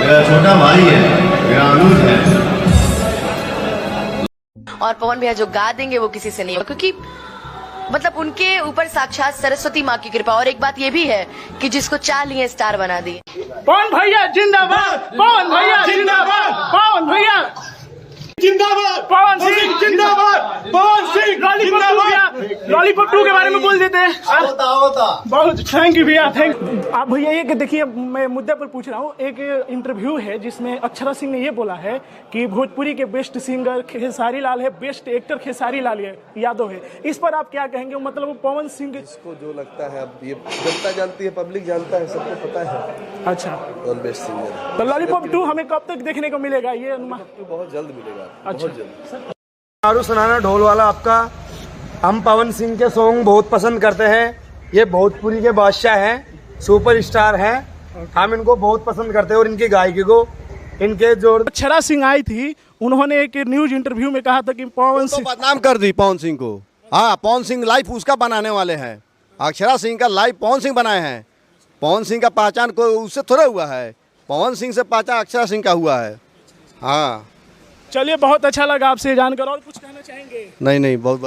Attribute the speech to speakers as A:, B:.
A: मेरा छोटा भाई है, मेरा अनुज है।
B: और पवन भैया जो गा देंगे वो किसी से नहीं होगा, क्योंकि मतलब उनके ऊपर साक्षात सरस्वती माँ की कृपा। और एक बात ये भी है कि जिसको चाह लिए स्टार बना दिए।
C: पवन भैया जिंदाबाद, पवन भैया जिंदाबाद, पवन भैया जिंदाबाद, पवन सिंह जिंदाबाद, पवन सिंह लॉलीपॉप 2 के बारे में बोल देते हैं। बहुत थैंक यू भैया, थैंक। आप भैया ये कि देखिए, मैं मुद्दे पर पूछ रहा हूँ। एक इंटरव्यू है जिसमें अक्षरा सिंह ने ये बोला है कि भोजपुरी के बेस्ट सिंगर खेसारी लाल है, बेस्ट एक्टर खेसारी लाल यादव है। इस पर आप क्या कहेंगे? मतलब पवन सिंह
D: को जो लगता है, अब ये जनता जानती है, पब्लिक जानता है, सबको पता है।
C: अच्छा,
D: कौन बेस्ट सिंगर।
C: तो लॉलीपॉप 2 हमें कब तक देखने को मिलेगा? ये अनुमान
D: बहुत जल्द मिलेगा।
C: अच्छा,
E: मारू सुनाना ढोल वाला आपका। हम पवन सिंह के सॉन्ग बहुत पसंद करते हैं। ये भोजपुरी के बादशाह हैं, सुपरस्टार हैं। हम इनको बहुत पसंद करते हैं और इनकी गायकी को, इनके जो
C: अक्षरा सिंह आई थी, उन्होंने एक न्यूज इंटरव्यू में कहा था कि पवन सिंह
F: बदनाम कर दी पवन सिंह को। हाँ, पवन सिंह लाइफ उसका बनाने वाले हैं। अक्षरा सिंह का लाइफ पवन सिंह बनाए हैं। पवन सिंह का पहचान को उससे थोड़ा हुआ है, पवन सिंह से पहचान अक्षरा सिंह का हुआ है। हाँ,
C: चलिए, बहुत अच्छा लगा आपसे जानकर। और कुछ कहना चाहेंगे?
F: नहीं बहुत